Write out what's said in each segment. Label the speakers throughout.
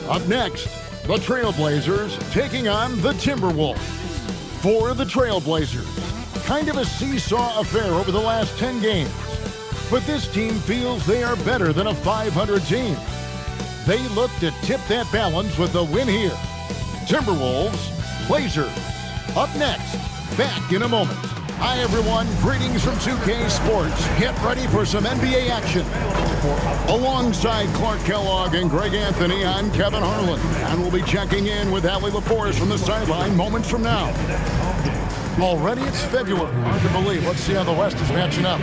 Speaker 1: Up next, the Trailblazers taking on the Timberwolves. For the Trailblazers, kind of a seesaw affair over the last 10 games. But this team feels they are better than a 500 team. They look to tip that balance with a win here. Timberwolves, Blazers. Up next, back in a moment. Hi everyone, greetings from 2K Sports. Get ready for some NBA action. Alongside Clark Kellogg and Greg Anthony, I'm Kevin Harlan. And we'll be checking in with Allie LaForce from the sideline moments from now. Already it's February. Hard to believe. Let's see how the West is matching up.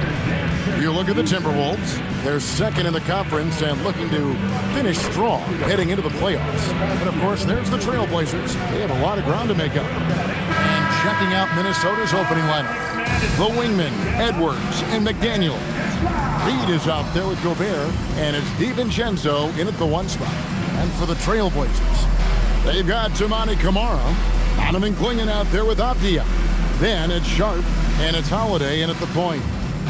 Speaker 1: You look at the Timberwolves. They're second in the conference and looking to finish strong heading into the playoffs. And of course, there's the Trailblazers. They have a lot of ground to make up. And checking out Minnesota's opening lineup. The wingmen, Edwards and McDaniel. Reed is out there with Gobert, and it's DiVincenzo in at the 1 spot. And for the Trailblazers, they've got Toumani Camara, Donovan Clingan out there with Avdia. Then it's Sharp, and it's Holiday in at the point.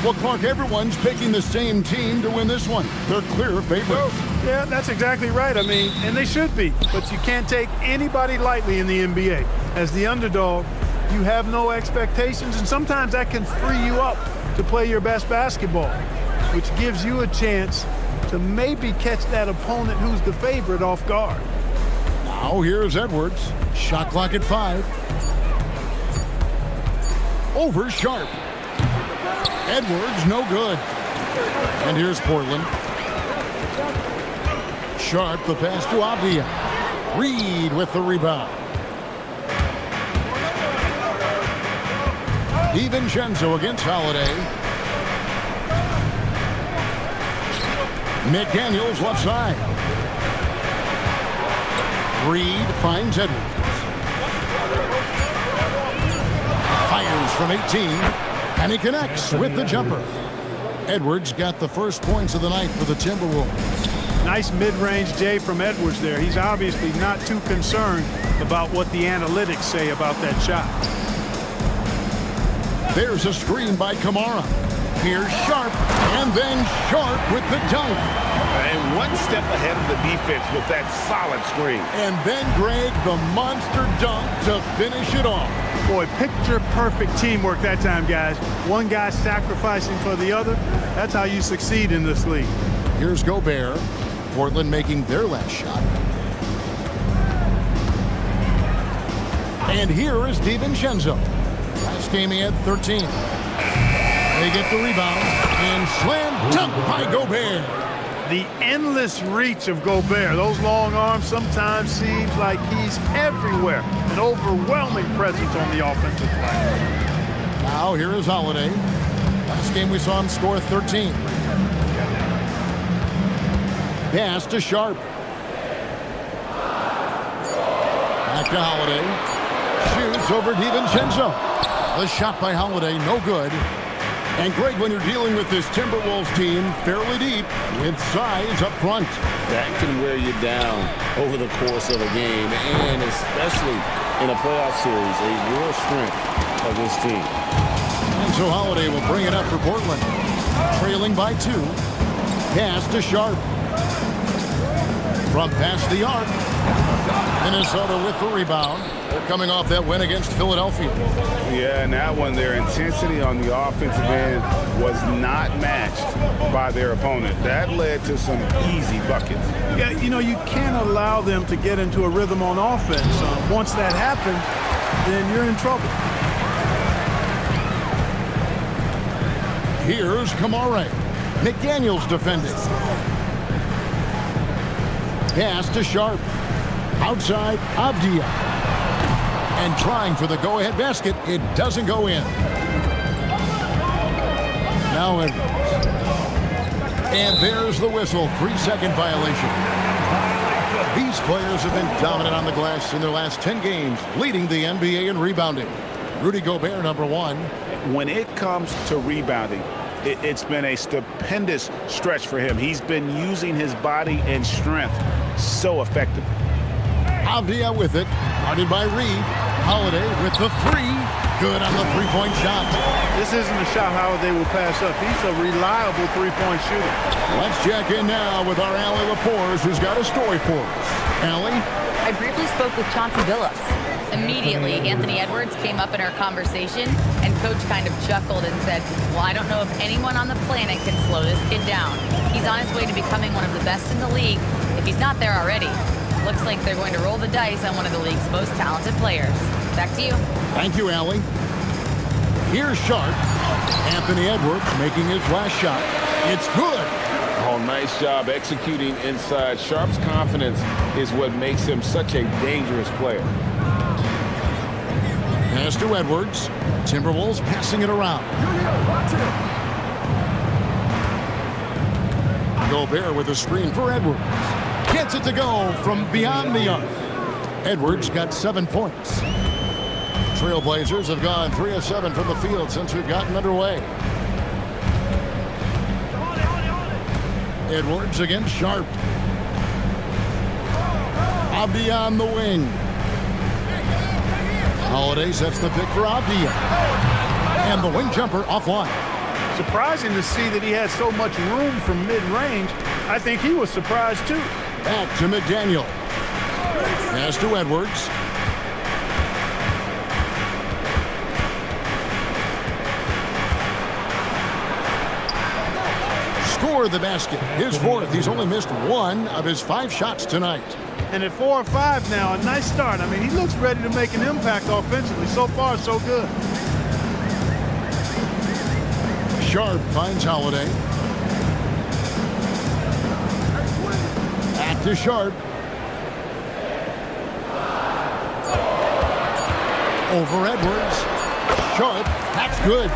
Speaker 1: Well, Clark, everyone's picking the same team to win this one. They're clear favorites.
Speaker 2: Well, yeah, that's exactly right. I mean, and they should be. But you can't take anybody lightly in the NBA. As the underdog, you have no expectations, and sometimes that can free you up to play your best basketball, which gives you a chance to maybe catch that opponent who's the favorite off guard.
Speaker 1: Now here's Edwards. Shot clock at 5. Over Sharp. Edwards, no good. And here's Portland. Sharp, the pass to Avdia. Reed with the rebound. DiVincenzo against Holiday. McDaniels left side. Reed finds Edwards. Fires from 18. And he connects with the jumper. Edwards got the first points of the night for the Timberwolves.
Speaker 2: Nice mid-range J from Edwards there. He's obviously not too concerned about what the analytics say about that shot.
Speaker 1: There's a screen by Camara. Here's Sharp, and then Sharp with the dunk.
Speaker 3: And one step ahead of the defense with that solid screen.
Speaker 1: And then, Greg, the monster dunk to finish it off.
Speaker 2: Boy, picture-perfect teamwork that time, guys. One guy sacrificing for the other. That's how you succeed in this league.
Speaker 1: Here's Gobert. Portland making their last shot. And here is DiVincenzo. Last game he had 13. They get the rebound. And slam dunk by Gobert.
Speaker 2: The endless reach of Gobert. Those long arms sometimes seems like he's everywhere. An overwhelming presence on the offensive glass.
Speaker 1: Now here is Holiday. Last game we saw him score 13. Pass to Sharp. Back to Holiday. Shoots over DiVincenzo. The shot by Holiday, no good. And Greg, when you're dealing with this Timberwolves team, fairly deep, with size up front.
Speaker 3: That can wear you down over the course of a game, and especially in a playoff series, a real strength of this team.
Speaker 1: And so Holiday will bring it up for Portland. Trailing by 2. Pass to Sharp. From past the arc. Minnesota with the rebound. They're coming off that win against Philadelphia.
Speaker 3: Yeah, and that one, their intensity on the offensive end was not matched by their opponent. That led to some easy buckets.
Speaker 2: Yeah, you know, you can't allow them to get into a rhythm on offense. Once that happens, then you're in trouble.
Speaker 1: Here's Camara. McDaniels defending. Pass to Sharp. Outside, Avdia. And trying for the go-ahead basket. It doesn't go in. Now Edwards. And there's the whistle. 3-second violation. These players have been dominant on the glass in their last 10 games, leading the NBA in rebounding. Rudy Gobert, number 1.
Speaker 3: When it comes to rebounding, it's been a stupendous stretch for him. He's been using his body and strength so effectively.
Speaker 1: Avdia with it. Guarded by Reed. Holiday with the 3. Good on the three-point shot.
Speaker 2: This isn't a shot, Howard, they will pass up. He's a reliable three-point shooter.
Speaker 1: Let's check in now with our Allie LaForce, who's got a story for us. Allie?
Speaker 4: I briefly spoke with Chauncey Billups. Immediately, Anthony Edwards came up in our conversation, and Coach kind of chuckled and said, well, I don't know if anyone on the planet can slow this kid down. He's on his way to becoming one of the best in the league, if he's not there already. Looks like they're going to roll the dice on one of the league's most talented players. Back to you.
Speaker 1: Thank you, Allie. Here's Sharp. Anthony Edwards making his last shot. It's good.
Speaker 3: Oh, nice job executing inside. Sharp's confidence is what makes him such a dangerous player.
Speaker 1: Pass to Edwards. Timberwolves passing it around. Gobert with a screen for Edwards. Gets it to go from beyond the arc. Edwards got 7 points. Trailblazers have gone 3 of 7 from the field since we've gotten underway. Edwards against Sharp. Avdia on the wing. Holiday sets the pick for Avdia. And the wing jumper offline.
Speaker 2: Surprising to see that he had so much room from mid-range. I think he was surprised too.
Speaker 1: Back to McDaniel. Pass to Edwards. Score the basket. His fourth. He's only missed 1 of his 5 shots tonight.
Speaker 2: And at 4 or 5 now, a nice start. I mean, he looks ready to make an impact offensively. So far, so good.
Speaker 1: Sharp finds Holiday. Back to Sharp. Over Edwards. Sharp. That's good.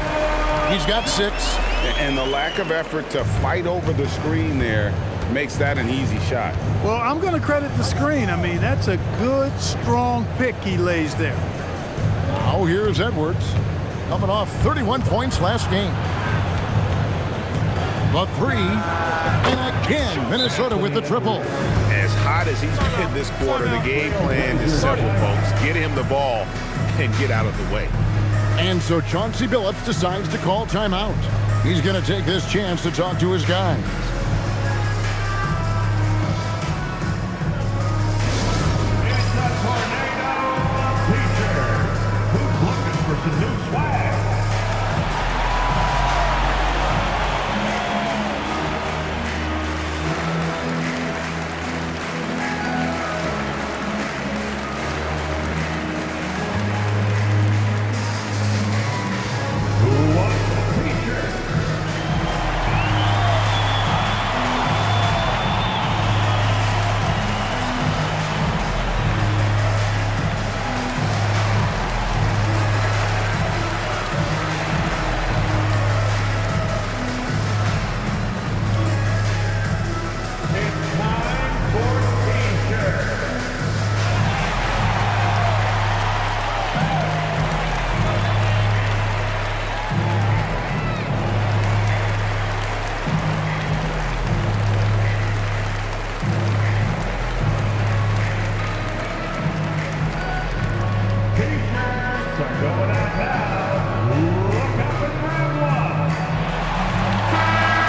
Speaker 1: He's got 6.
Speaker 3: And the lack of effort to fight over the screen there makes that an easy shot.
Speaker 2: Well, I'm going to credit the screen. I mean, that's a good, strong pick he lays there.
Speaker 1: Now here's Edwards. Coming off 31 points last game. The 3. And again, Minnesota with the triple.
Speaker 3: As hot as he's been this quarter, the game plan is simple, folks. Get him the ball and get out of the way.
Speaker 1: And so Chauncey Billups decides to call timeout. He's going to take this chance to talk to his guys.
Speaker 5: It's a tornado of t-shirts. Who's looking for some new swag? Who wants a t-shirt? It's time for t-shirts. T-shirts are going out now. Look up and grab one.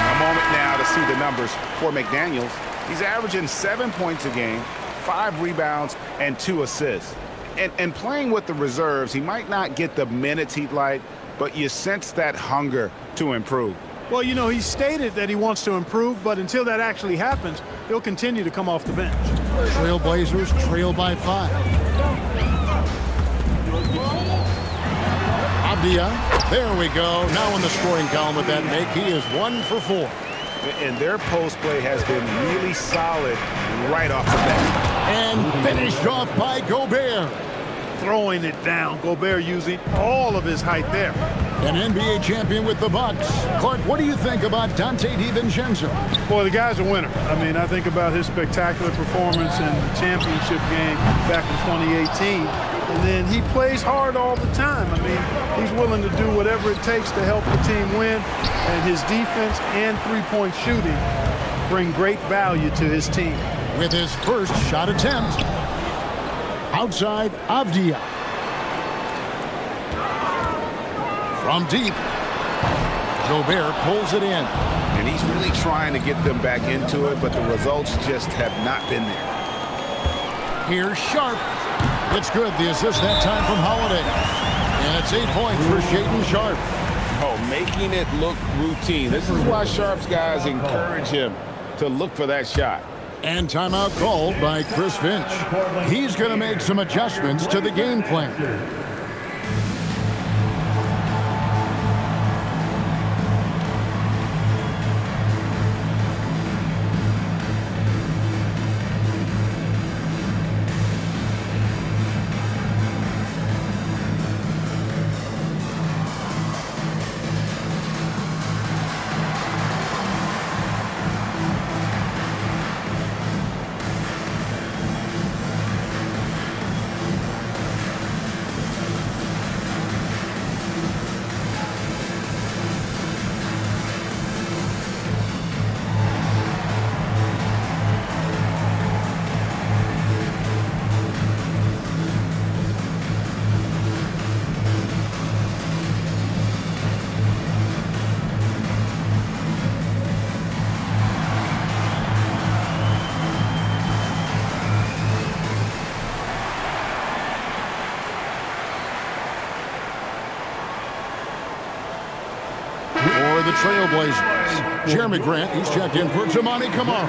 Speaker 3: A moment now to see the numbers for McDaniels. He's averaging 7 points a game, 5 rebounds, and 2 assists. And playing with the reserves, he might not get the minutes he'd like, but you sense that hunger to improve.
Speaker 2: Well, you know, he stated that he wants to improve, but until that actually happens, he'll continue to come off the bench.
Speaker 1: Trailblazers trail by 5. Avdia. There we go. Now in the scoring column with that make, he is 1 for 4.
Speaker 3: And their post play has been really solid right off the bat.
Speaker 1: And finished off by Gobert.
Speaker 2: Throwing it down. Gobert using all of his height there.
Speaker 1: An NBA champion with the Bucks. Clark, what do you think about Dante DiVincenzo?
Speaker 2: Boy, the guy's a winner. I mean, I think about his spectacular performance in the championship game back in 2018. And then he plays hard all the time. I mean, he's willing to do whatever it takes to help the team win. And his defense and three-point shooting bring great value to his team.
Speaker 1: With his first shot attempt. Outside, Avdia. From deep, Gobert pulls it in.
Speaker 3: And he's really trying to get them back into it, but the results just have not been there.
Speaker 1: Here's Sharp. It's good. The assist that time from Holiday. And it's 8 points for Shaedon Sharp.
Speaker 3: Oh, making it look routine. This is why Sharp's guys encourage him to look for that shot.
Speaker 1: And timeout called by Chris Finch. He's going to make some adjustments to the game plan. For the Trailblazers, Jeremy Grant, he's checked in for Tamani Kamara.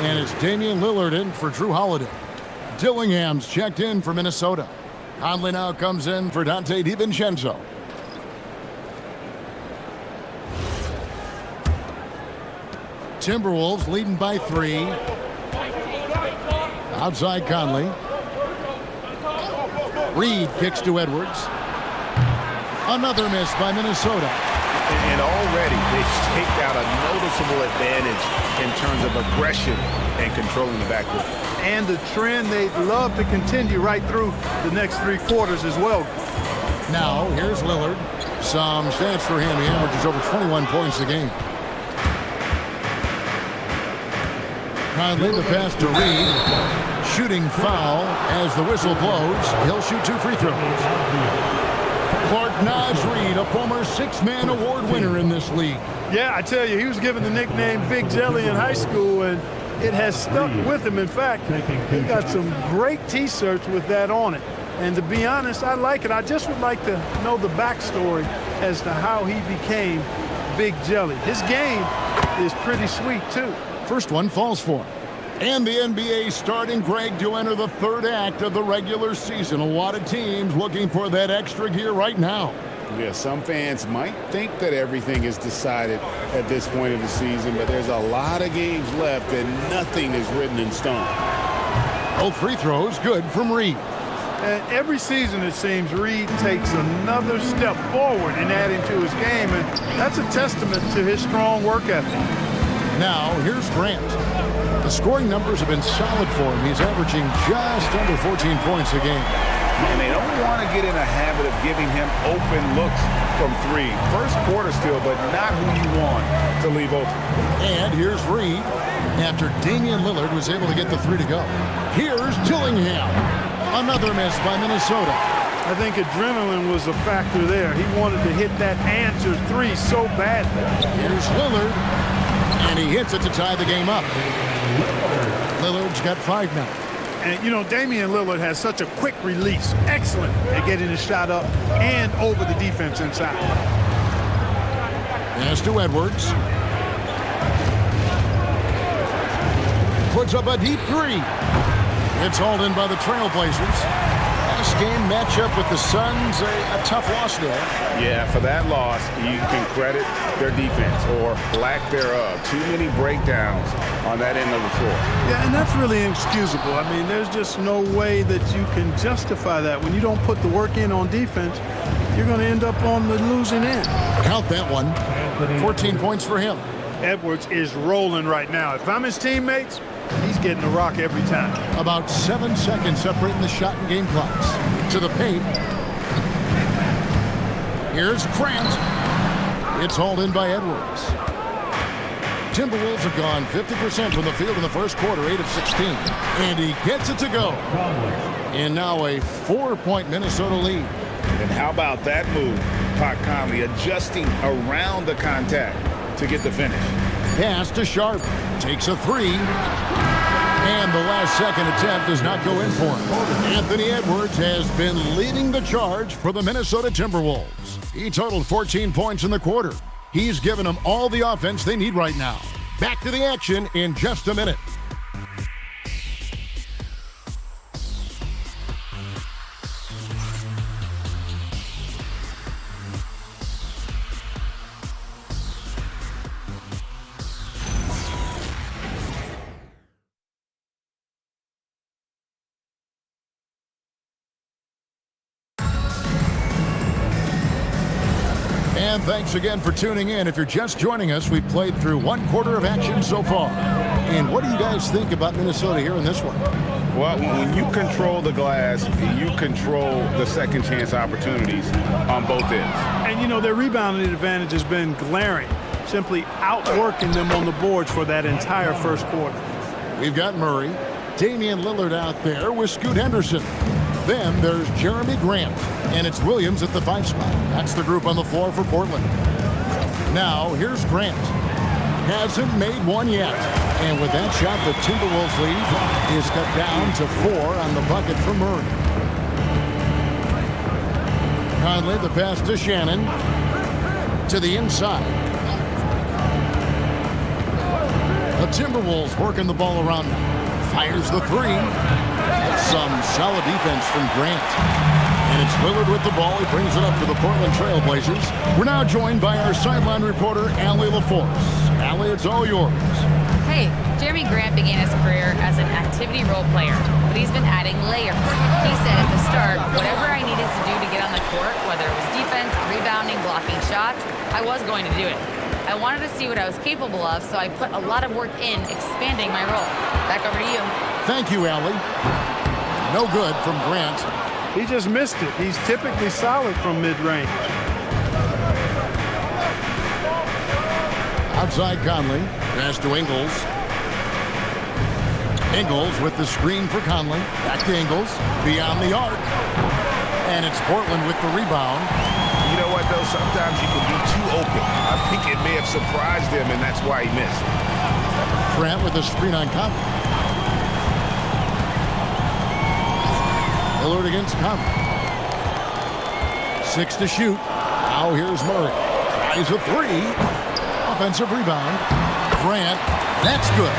Speaker 1: And it's Damian Lillard in for Drew Holiday. Dillingham's checked in for Minnesota. Conley now comes in for Dante DiVincenzo. Timberwolves leading by 3. Outside Conley. Reed kicks to Edwards. Another miss by Minnesota.
Speaker 3: And already they've staked out a noticeable advantage in terms of aggression and controlling the backcourt.
Speaker 2: And the trend they'd love to continue right through the next 3 quarters as well.
Speaker 1: Now, here's Lillard. Some stats for him. He averages over 21 points a game. Conley, the pass to Reed. Shooting foul as the whistle blows. He'll shoot 2 free throws. Clark Naz Reed, a former 6-man award winner in this league.
Speaker 2: Yeah, I tell you, he was given the nickname Big Jelly in high school, and it has stuck with him. In fact, he got some great T-shirts with that on it. And to be honest, I like it. I just would like to know the backstory as to how he became Big Jelly. His game is pretty sweet, too.
Speaker 1: First one falls for him. And the NBA starting, Greg, to enter the 3rd act of the regular season. A lot of teams looking for that extra gear right now.
Speaker 3: Yeah, some fans might think that everything is decided at this point of the season, but there's a lot of games left and nothing is written in stone.
Speaker 1: Both free throws good from Reed.
Speaker 2: And every season, it seems, Reed takes another step forward in adding to his game, and that's a testament to his strong work ethic.
Speaker 1: Now, here's Grant. The scoring numbers have been solid for him. He's averaging just under 14 points a game.
Speaker 3: And they don't want to get in a habit of giving him open looks from 3. First quarter still, but not who you want to leave open.
Speaker 1: And here's Reed after Damian Lillard was able to get the 3 to go. Here's Dillingham. Another miss by Minnesota.
Speaker 2: I think adrenaline was a factor there. He wanted to hit that answer 3 so badly.
Speaker 1: Here's Lillard. And he hits it to tie the game up. Lillard's got 5 now.
Speaker 2: And, you know, Damian Lillard has such a quick release. Excellent at getting his shot up and over the defense inside.
Speaker 1: Pass to Edwards. Puts up a deep 3. It's hauled in by the Trailblazers. Last game matchup with the Suns, a tough loss there.
Speaker 3: Yeah, for that loss, you can credit their defense or lack thereof. Too many breakdowns on that end of the floor.
Speaker 2: Yeah, and that's really inexcusable. I mean, there's just no way that you can justify that. When you don't put the work in on defense, you're going to end up on the losing end.
Speaker 1: Count that one. 14 points for him.
Speaker 2: Edwards is rolling right now. If I'm his teammates, he's getting the rock every time.
Speaker 1: About 7 seconds separating the shot and game clocks. To the paint. Here's Grant. It's hauled in by Edwards. Timberwolves have gone 50% from the field in the first quarter, 8 of 16. And he gets it to go. And now a 4-point Minnesota lead.
Speaker 3: And how about that move? Pot Conley adjusting around the contact to get the finish.
Speaker 1: Pass to Sharp. Takes a three. And the last second attempt does not go in for him. Anthony Edwards has been leading the charge for the Minnesota Timberwolves. He totaled 14 points in the quarter. He's given them all the offense they need right now. Back to the action in just a minute. And thanks again for tuning in. If you're just joining us, we've played through one quarter of action so far. And what do you guys think about Minnesota here in this one?
Speaker 3: Well, when you control the glass, you control the second chance opportunities on both ends.
Speaker 2: And, you know, their rebounding advantage has been glaring, simply outworking them on the boards for that entire first quarter.
Speaker 1: We've got Murray, Damian Lillard out there with Scoot Henderson. Then there's Jeremy Grant, and it's Williams at the 5 spot. That's the group on the floor for Portland. Now, here's Grant. Hasn't made one yet. And with that shot, the Timberwolves lead is cut down to 4 on the bucket for Murray. Conley, the pass to Shannon. To the inside. The Timberwolves working the ball around now. Fires the 3. Some solid defense from Grant. And it's Lillard with the ball. He brings it up for the Portland Trail Blazers. We're now joined by our sideline reporter, Allie LaForce. Allie, it's all yours.
Speaker 4: Hey, Jeremy Grant began his career as an activity role player, but he's been adding layers. He said at the start, whatever I needed to do to get on the court, whether it was defense, rebounding, blocking shots, I was going to do it. I wanted to see what I was capable of, so I put a lot of work in expanding my role. Back over to you.
Speaker 1: Thank you, Allie. No good from Grant.
Speaker 2: He just missed it. He's typically solid from mid-range.
Speaker 1: Outside Conley. Pass to Ingles. Ingles with the screen for Conley. Back to Ingles. Beyond the arc. And it's Portland with the rebound.
Speaker 3: You know what, though? Sometimes you can be too open. I think it may have surprised him, and that's why he missed.
Speaker 1: Grant with the screen on Conley. Lillard against Conley. 6 to shoot. Now here's Murray. Tries a 3. Offensive rebound. Grant. That's good.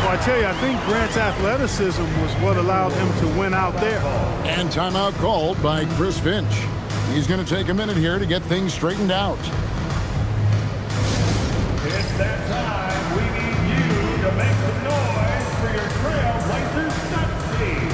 Speaker 2: Well, I tell you, I think Grant's athleticism was what allowed him to win out there.
Speaker 1: And timeout called by Chris Finch. He's going to take a minute here to get things straightened out.
Speaker 5: It's that time. We need you to make some noise for your Trailblazers stat sheet.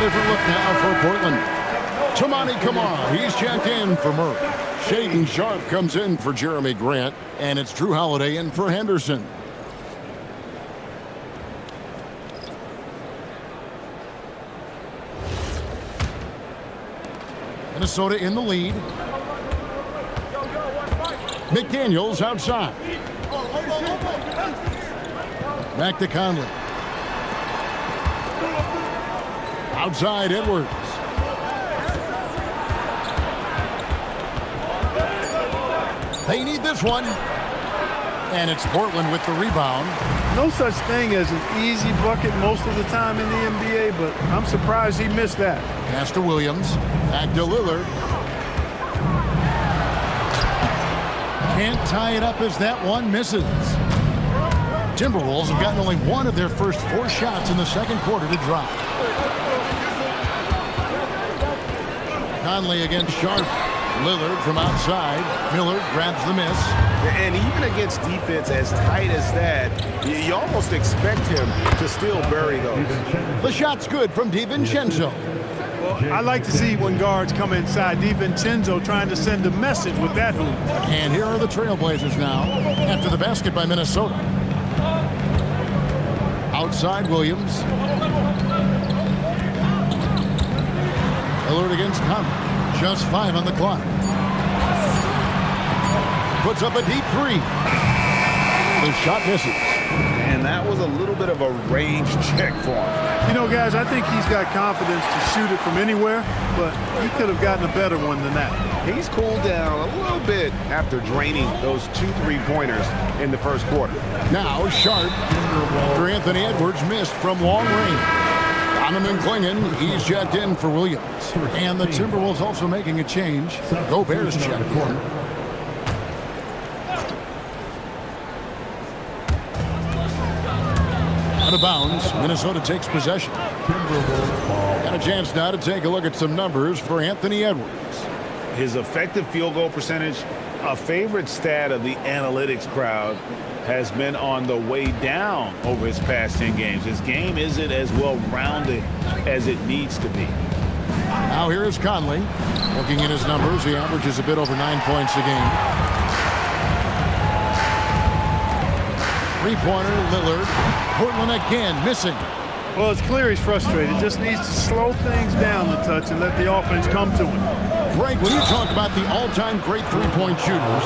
Speaker 1: Different look now for Portland. Tamani Kamara, he's checked in for Murray. Shaden Sharp comes in for Jeremy Grant, and it's Drew Holiday in for Henderson. Minnesota in the lead. McDaniels outside. Back to Conley. Outside Edwards. They need this one. And it's Portland with the rebound.
Speaker 2: No such thing as an easy bucket most of the time in the NBA, but I'm surprised he missed that.
Speaker 1: Pass to Williams. Back to Lillard. Can't tie it up as that one misses. Timberwolves have gotten only one of their first 4 shots in the second quarter to drop. Conley against Sharp. Lillard from outside. Miller grabs the miss.
Speaker 3: And even against defense as tight as that, you almost expect him to still bury those.
Speaker 1: The shot's good from DiVincenzo.
Speaker 2: Well, I like to see when guards come inside. DiVincenzo trying to send a message with that hoop.
Speaker 1: And here are the Trailblazers now after the basket by Minnesota. Outside Williams. Lillard against Conley. Just 5 on the clock. Puts up a deep 3. The shot misses.
Speaker 3: And that was a little bit of a range check for him.
Speaker 2: You know, guys, I think he's got confidence to shoot it from anywhere, but he could have gotten a better one than that.
Speaker 3: He's cooled down a little bit after draining those 2 3-pointers in the first quarter.
Speaker 1: Now Sharp after Anthony Edwards missed from long range. Donovan Clingan, he's checked in for Williams. And the Timberwolves also making a change. Gobert's checked in. Out of bounds, Minnesota takes possession. Got a chance now to take a look at some numbers for Anthony Edwards.
Speaker 3: His effective field goal percentage, a favorite stat of the analytics crowd, has been on the way down over his past 10 games. His game isn't as well-rounded as it needs to be.
Speaker 1: Now here is Conley. Looking at his numbers, he averages a bit over 9 points a game. 3-pointer, Lillard. Portland again missing.
Speaker 2: Well, it's clear he's frustrated. Just needs to slow things down a touch and let the offense come to him.
Speaker 1: Greg, when you talk about the all-time great three-point shooters,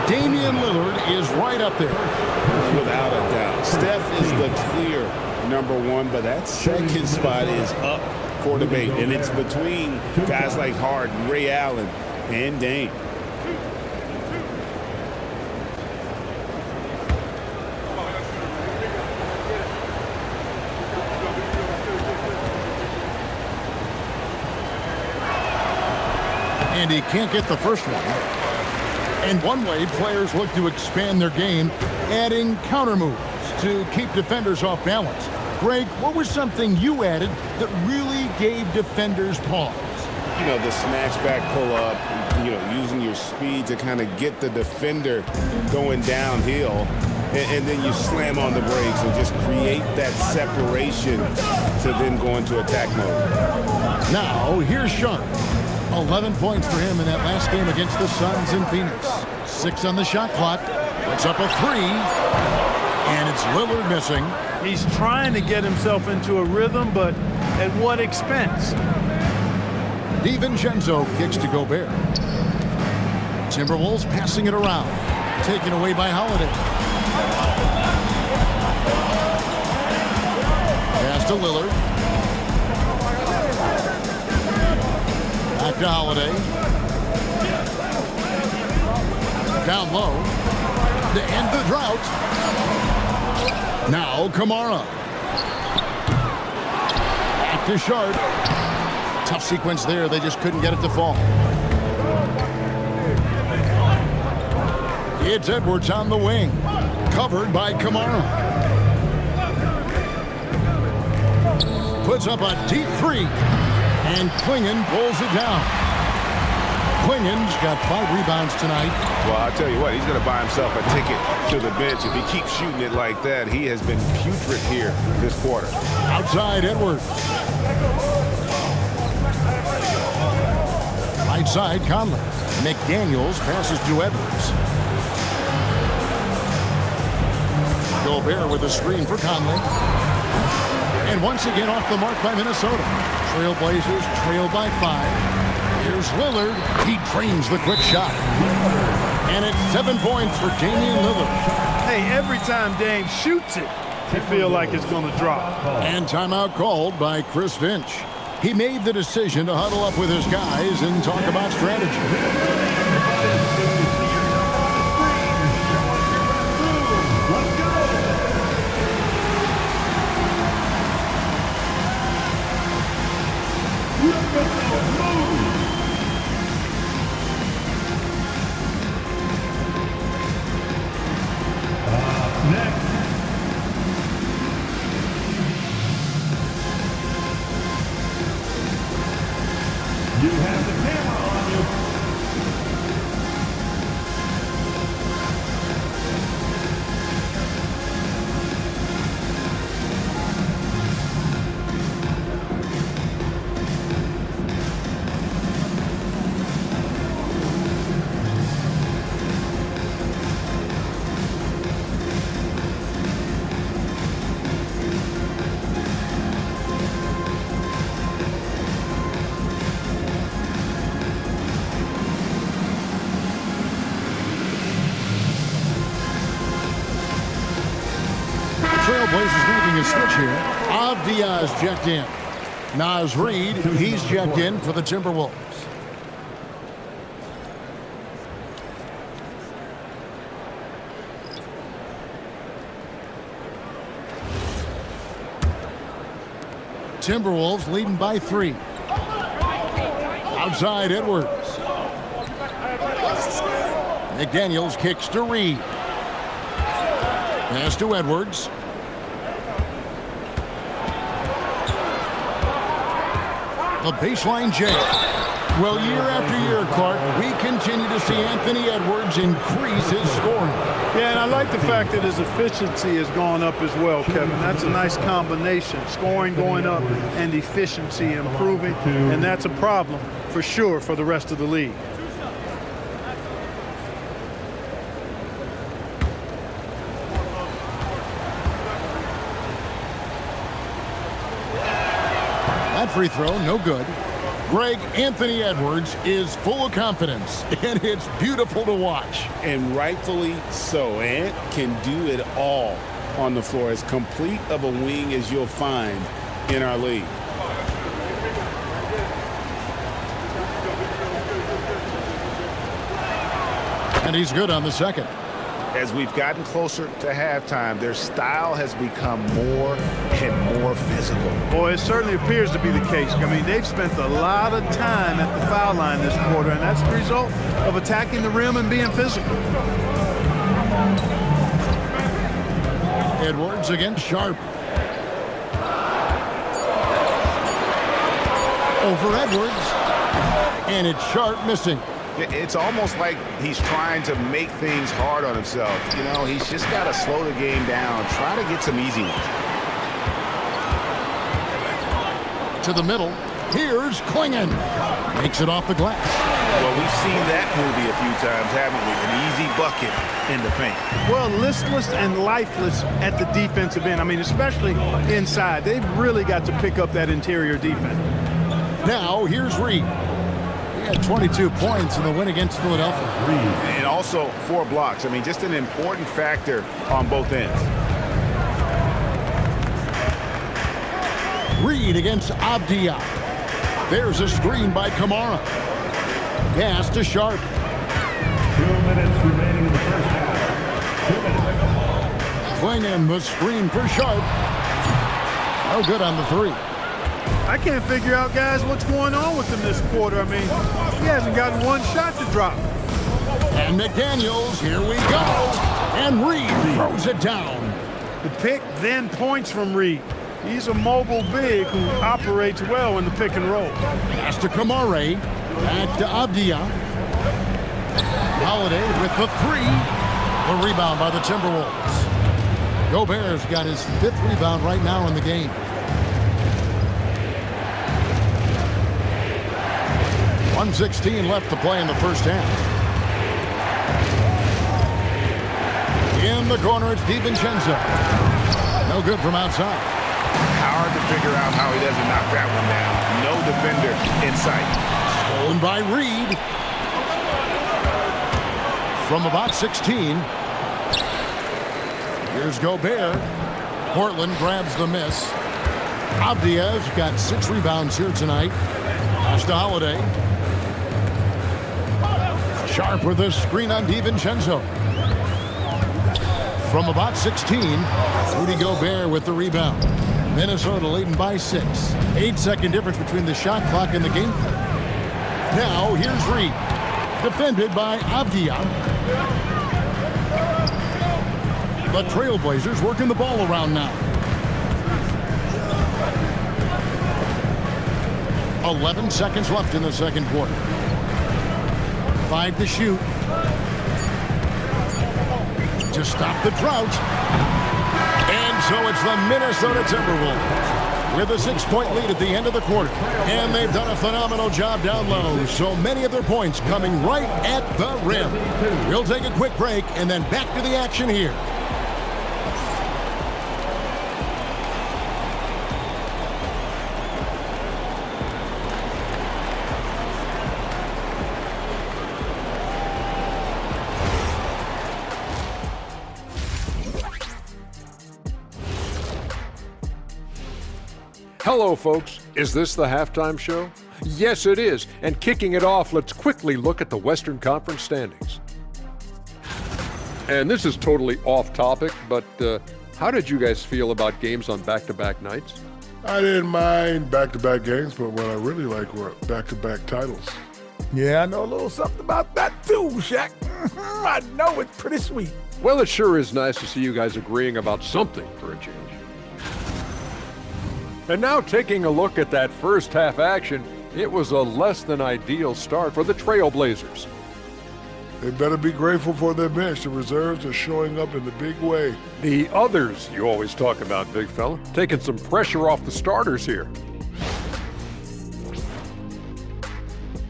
Speaker 1: Damian Lillard is right up there.
Speaker 3: Without a doubt. Steph is the clear #1, but that second spot is up for debate. And it's between guys like Harden, Ray Allen, and Dame.
Speaker 1: And he can't get the first one. And one way players look to expand their game, adding counter moves to keep defenders off balance. Greg, what was something you added that really gave defenders pause?
Speaker 3: You know, the snatch back pull up, you know, using your speed to kind of get the defender going downhill. And then you slam on the brakes and just create that separation to then go into attack mode.
Speaker 1: Now, here's Sean. 11 points for him in that last game against the Suns in Phoenix. 6 on the shot clock. Puts up a 3. And it's Lillard missing.
Speaker 2: He's trying to get himself into a rhythm, but at what expense?
Speaker 1: DiVincenzo kicks to Gobert. Timberwolves passing it around. Taken away by Holiday. Pass to Lillard. Back to Holiday. Down low. To end the drought. Now Kamara. Back to Sharp. Tough sequence there. They just couldn't get it to fall. It's Edwards on the wing. Covered by Kamara. Puts up a deep 3. And Clingan pulls it down. Clingan's got 5 rebounds tonight.
Speaker 3: Well, I'll tell you what, he's going to buy himself a ticket to the bench. If he keeps shooting it like that, he has been putrid here this quarter.
Speaker 1: Outside Edwards. Right side Conley. McDaniels passes to Edwards. Gobert with a screen for Conley. And once again off the mark by Minnesota. Trailblazers trail by 5. Here's Lillard. He drains the quick shot. And it's 7 points for Damian Lillard.
Speaker 2: Hey, every time Dame shoots it, you feel like it's going to drop.
Speaker 1: And timeout called by Chris Finch. He made the decision to huddle up with his guys and talk about strategy. Trailblazers making a switch here. Avdia's checked in. Naz Reid, he's checked in for the Timberwolves. Timberwolves leading by 3. Outside Edwards. McDaniels kicks to Reid. Pass to Edwards. A baseline J. Well, year after year, Clark, we continue to see Anthony Edwards increase his scoring.
Speaker 2: Yeah, and I like the fact that his efficiency has gone up as well, Kevin. That's a nice combination. Scoring going up and efficiency improving, and that's a problem for sure for the rest of the league.
Speaker 1: That free throw, no good. Greg, Anthony Edwards is full of confidence, and it's beautiful to watch.
Speaker 3: And rightfully so. Ant can do it all on the floor. As complete of a wing as you'll find in our league.
Speaker 1: And he's good on the second.
Speaker 3: As we've gotten closer to halftime, their style has become more and more physical.
Speaker 2: Boy, it certainly appears to be the case. I mean, they've spent a lot of time at the foul line this quarter, and that's the result of attacking the rim and being physical.
Speaker 1: Edwards against Sharp. Over Edwards. And it's Sharp missing.
Speaker 3: It's almost like he's trying to make things hard on himself. You know, he's just got to slow the game down, try to get some easy ones.
Speaker 1: To the middle. Here's Klingon. Makes it off the glass.
Speaker 3: Well, we've seen that movie a few times, haven't we? An easy bucket in the paint.
Speaker 2: Well, listless and lifeless at the defensive end. I mean, especially inside. They've really got to pick up that interior defense.
Speaker 1: Now, here's Reid. He had 22 points in the win against Philadelphia.
Speaker 3: And also 4 blocks. I mean, just an important factor on both ends.
Speaker 1: Reid against Avdia. There's a screen by Kamara. Pass to Sharp.
Speaker 5: 2 minutes remaining in the first half.
Speaker 1: Klingon the screen for Sharp. No good on the 3.
Speaker 2: I can't figure out, guys, what's going on with him this quarter. I mean, he hasn't gotten one shot to drop.
Speaker 1: And McDaniels, here we go. And Reid throws it down.
Speaker 2: The pick, then points from Reid. He's a mobile big who operates well in the pick and roll.
Speaker 1: Pass to Kamara. Back to Avdia. Holiday with the 3. The rebound by the Timberwolves. Gobert's got his 5th rebound right now in the game. 1:16 left to play in the first half. In the corner, it's DiVincenzo. No good from outside.
Speaker 3: Hard to figure out how he doesn't knock that one down. No defender in sight.
Speaker 1: Stolen by Reid. From about 16. Here's Gobert. Portland grabs the miss. Avdia's got 6 rebounds here tonight. Pass to Holiday. Sharp with a screen on DiVincenzo. From about 16, Rudy Gobert with the rebound. Minnesota leading by 6. 8-second difference between the shot clock and the game clock. Now, here's Reid. Defended by Avdia. The Trailblazers working the ball around now. 11 seconds left in the second quarter. 5 to shoot. To stop the drought. And so it's the Minnesota Timberwolves with a 6-point lead at the end of the quarter. And they've done a phenomenal job down low. So many of their points coming right at the rim. We'll take a quick break and then back to the action here.
Speaker 6: Hello, folks. Is this the halftime show? Yes, it is. And kicking it off, let's quickly look at the Western Conference standings. And this is totally off topic, but how did you guys feel about games on back-to-back nights?
Speaker 7: I didn't mind back-to-back games, but what I really like were back-to-back titles.
Speaker 8: Yeah, I know a little something about that too, Shaq. I know it's pretty sweet.
Speaker 6: Well, it sure is nice to see you guys agreeing about something for a change. And now taking a look at that first half action, it was a less than ideal start for the Trailblazers.
Speaker 7: They better be grateful for their bench. The reserves are showing up in the big way.
Speaker 6: The others you always talk about, big fella, taking some pressure off the starters here.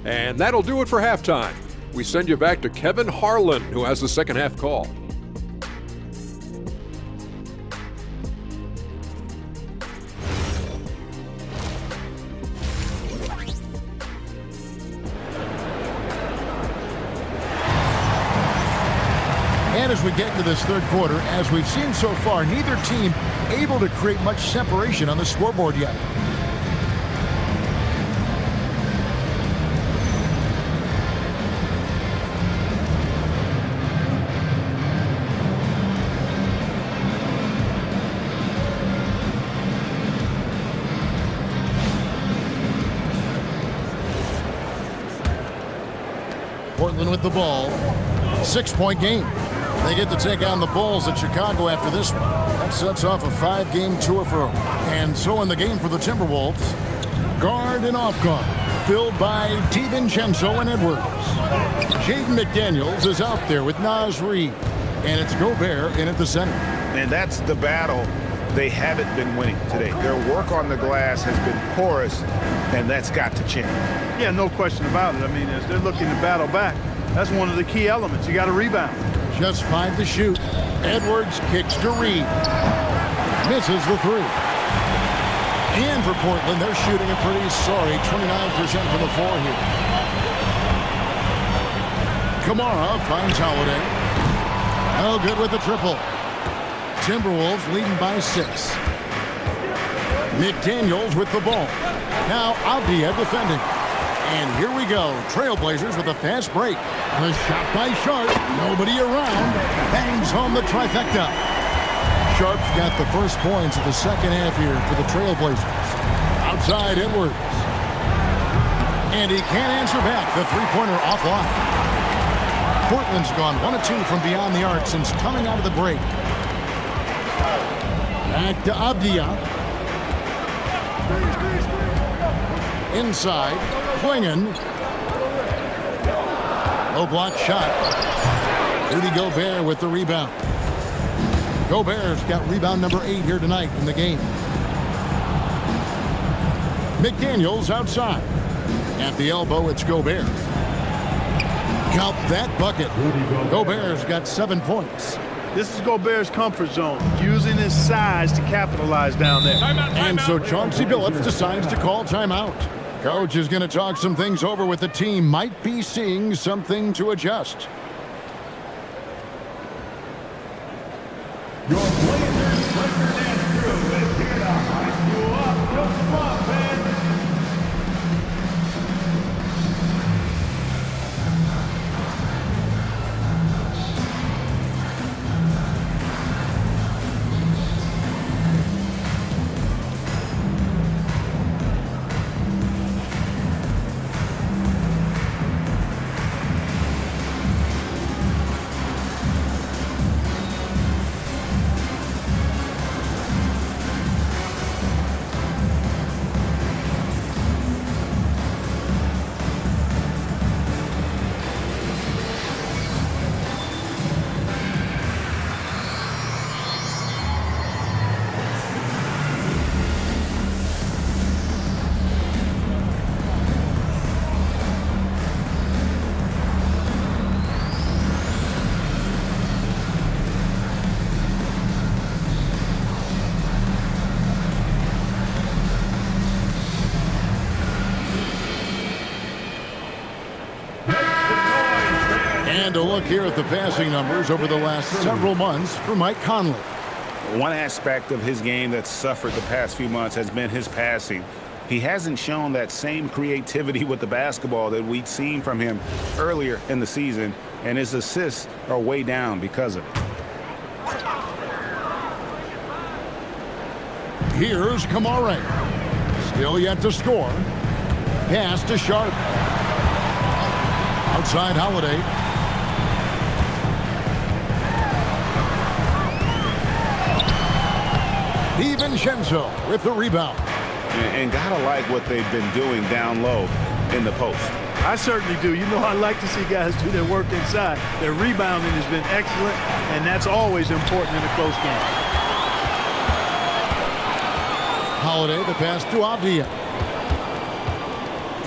Speaker 6: And that'll do it for halftime. We send you back to Kevin Harlan, who has the second half call.
Speaker 1: And as we get into this third quarter, as we've seen so far, neither team able to create much separation on the scoreboard yet. Portland with the ball. 6-point game. They get to take on the Bulls at Chicago after this one. That sets off a 5-game tour for them. And so in the game for the Timberwolves, guard and off guard, filled by DiVincenzo and Edwards. Jaden McDaniels is out there with Naz Reid. And it's Gobert in at the center.
Speaker 3: And that's the battle they haven't been winning today. Their work on the glass has been porous, and that's got to change.
Speaker 2: Yeah, no question about it. I mean, as they're looking to battle back, that's one of the key elements. You got to rebound.
Speaker 1: Just 5 to shoot. Edwards kicks to Reid. Misses the 3. And for Portland, they're shooting a pretty sorry 29% from the floor here. Kamara finds Holiday. Oh, good with the triple. Timberwolves leading by 6. McDaniels with the ball. Now Avdia defending. And here we go. Trailblazers with a fast break. The shot by Sharp. Nobody around. Bangs home the trifecta. Sharp's got the first points of the second half here for the Trailblazers. Outside Edwards. And he can't answer back. The three-pointer offline. Portland's gone 1 of 2 from beyond the arc since coming out of the break. Back to Avdia. Inside. Klingon. Low block shot. Rudy Gobert with the rebound. Gobert's got rebound number 8 here tonight in the game. McDaniels outside. At the elbow, it's Gobert. Count that bucket. Gobert's got 7 points.
Speaker 2: This is Gobert's comfort zone, using his size to capitalize down there.
Speaker 1: And so Chauncey Billups decides to call timeout. Coach is going to talk some things over with the team. Might be seeing something to adjust.
Speaker 5: Your Blazers record and crew is here to hype you up. Just come on, man.
Speaker 1: And a look here at the passing numbers over the last several months for Mike Conley.
Speaker 3: One aspect of his game that's suffered the past few months has been his passing. He hasn't shown that same creativity with the basketball that we'd seen from him earlier in the season, and his assists are way down because of it.
Speaker 1: Here's Kamara. Still yet to score. Pass to Sharp. Outside Holiday. DiVincenzo with the rebound.
Speaker 3: And gotta like what they've been doing down low in the post.
Speaker 2: I certainly do. You know, I like to see guys do their work inside. Their rebounding has been excellent, and that's always important in a close game.
Speaker 1: Holiday, the pass to Avdia.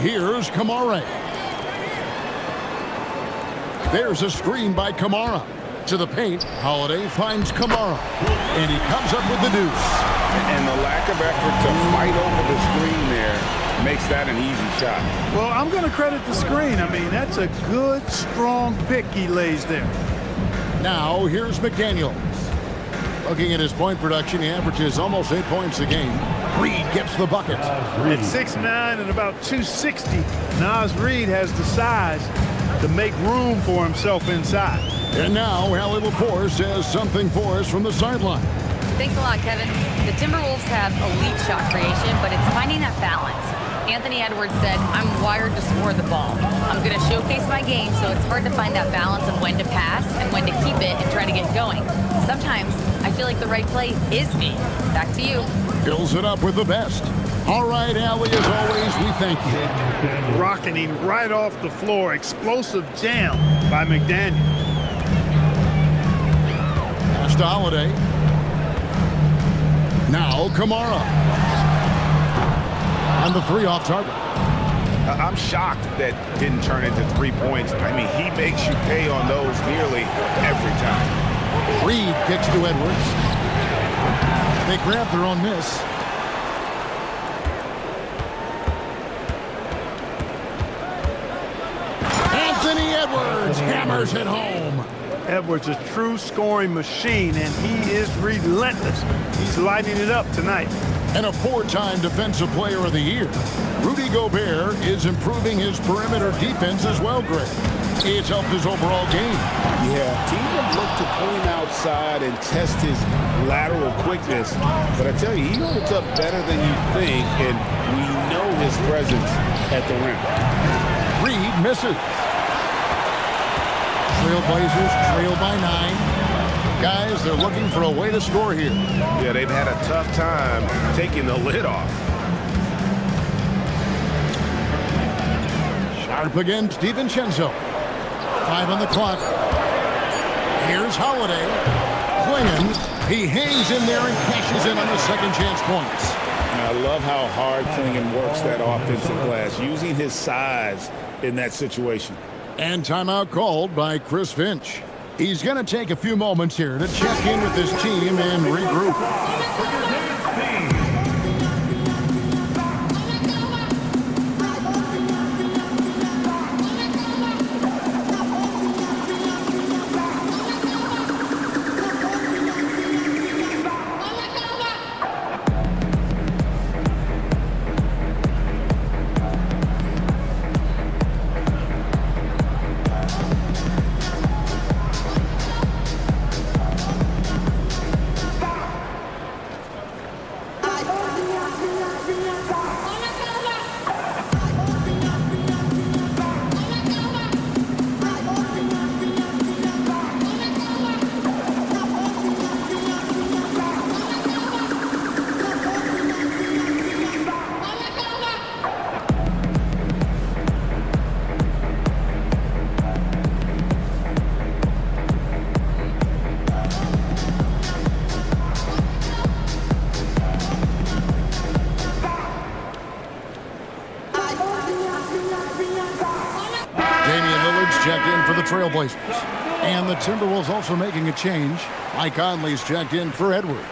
Speaker 1: Here's Kamara. There's a screen by Kamara. To the paint, Holiday finds Kamara. And he comes up with the deuce.
Speaker 3: And the lack of effort to fight over the screen there makes that an easy shot.
Speaker 2: Well, I'm going to credit the screen. I mean, that's a good, strong pick he lays there.
Speaker 1: Now, here's McDaniels. Looking at his point production, he averages almost 8 points a game. Reed gets the bucket.
Speaker 2: At 6'9" and about 260, Naz Reid has the size to make room for himself inside.
Speaker 1: And now, Allie LaForce has something for us from the sideline.
Speaker 4: Thanks a lot, Kevin. The Timberwolves have elite shot creation, but it's finding that balance. Anthony Edwards said, I'm wired to score the ball. I'm going to showcase my game, so it's hard to find that balance of when to pass and when to keep it and try to get going. Sometimes I feel like the right play is me. Back to you.
Speaker 1: Fills it up with the best. All right, Allie, as always, we thank you.
Speaker 2: Rocketing right off the floor. Explosive jam by McDaniel.
Speaker 1: Pass to Holiday. Now Kamara. On the three off target.
Speaker 3: I'm shocked that didn't turn into 3 points. I mean, he makes you pay on those nearly every time.
Speaker 1: Reed kicks to Edwards. They grab their own miss. Anthony Edwards hammers it home.
Speaker 2: Edwards, a true scoring machine, and he is relentless. He's lighting it up tonight.
Speaker 1: And a four-time Defensive Player of the Year. Rudy Gobert is improving his perimeter defense as well, Greg. It's helped his overall game.
Speaker 3: Yeah, teams have looked to point outside and test his lateral quickness. But I tell you, he holds up better than you think, and we know his presence at the rim.
Speaker 1: Reed misses. Trailblazers trail by 9. Guys, they're looking for a way to score here.
Speaker 3: Yeah, they've had a tough time taking the lid off.
Speaker 1: Sharp against DiVincenzo. 5 on the clock. Here's Holiday. Clinging. He hangs in there and cashes in on the second chance points.
Speaker 3: And I love how hard Clinging works that offensive glass, using his size in that situation.
Speaker 1: And timeout called by Chris Finch. He's going to take a few moments here to check in with his team and regroup. Checked in for the Trailblazers. And the Timberwolves also making a change. Mike Conley's checked in for Edwards.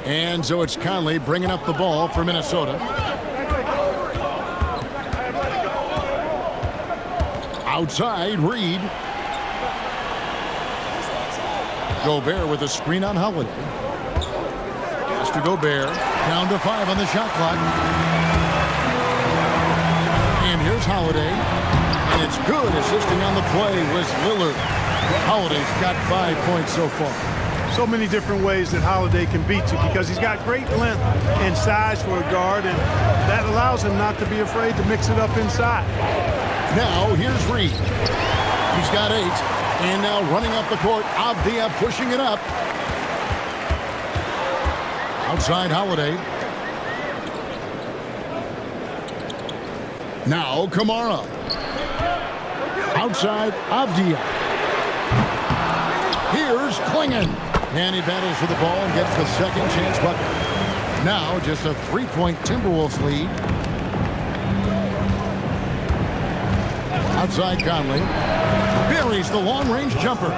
Speaker 1: And so it's Conley bringing up the ball for Minnesota. Outside, Reed. Gobert with a screen on Holiday. Pass to Gobert. Down to 5 on the shot clock. And here's Holiday. And it's good. Assisting on the play was Lillard. Holiday's got 5 points so far.
Speaker 2: So many different ways that Holiday can beat you because he's got great length and size for a guard, and that allows him not to be afraid to mix it up inside.
Speaker 1: Now here's Reed. He's got 8. And now running up the court, Avdia pushing it up. Outside Holiday. Now Kamara. Outside Avdia. Here's Klingon. And he battles for the ball and gets the second chance bucket. Now just a 3-point Timberwolves lead. Outside Conley. Buries the long-range jumper.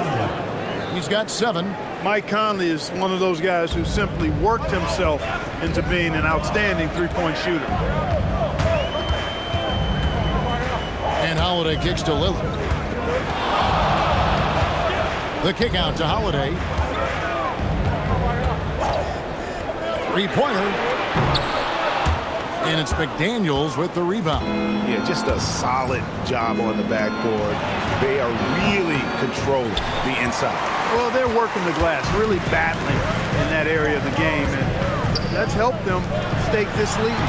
Speaker 1: He's got 7.
Speaker 2: Mike Conley is one of those guys who simply worked himself into being an outstanding three-point shooter.
Speaker 1: And Holiday kicks to Lillard. The kick out to Holiday. Three-pointer. And it's McDaniels with the rebound.
Speaker 3: Yeah, just a solid job on the backboard. They are really controlling the inside.
Speaker 2: Well, they're working the glass, really battling in that area of the game, and that's helped them stake this lead.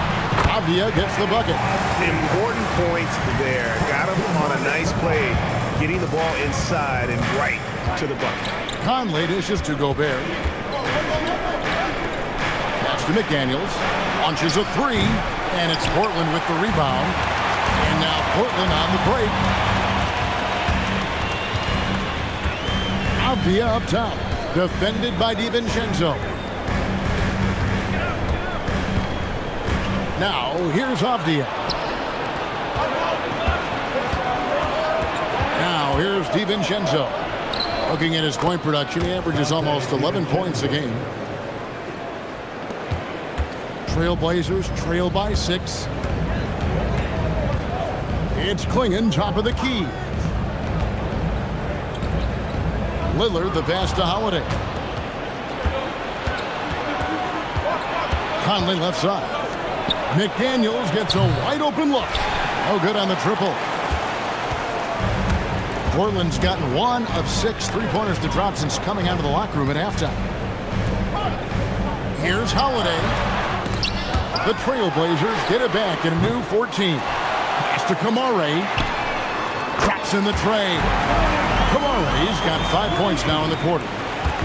Speaker 1: Avdia gets the bucket.
Speaker 3: Important point there. Got him on a nice play, getting the ball inside and right to the bucket.
Speaker 1: Conley dishes to Gobert. Pass to McDaniels. Launches a 3, and it's Portland with the rebound. And now Portland on the break. Avdia up top, defended by DiVincenzo. Now here's Avdia. Now here's DiVincenzo. Looking at his point production, he averages almost 11 points a game. Trailblazers trail by 6. It's Klingon, top of the key. Lillard, the pass to Holiday. Conley left side. McDaniels gets a wide open look. No good on the triple. Portland's gotten 1 of 6 three-pointers to drop since coming out of the locker room at halftime. Here's Holiday. The Trailblazers get it back in a new 14. Pass to Kamara. Traps in the tray. Kamara's got 5 points now in the quarter.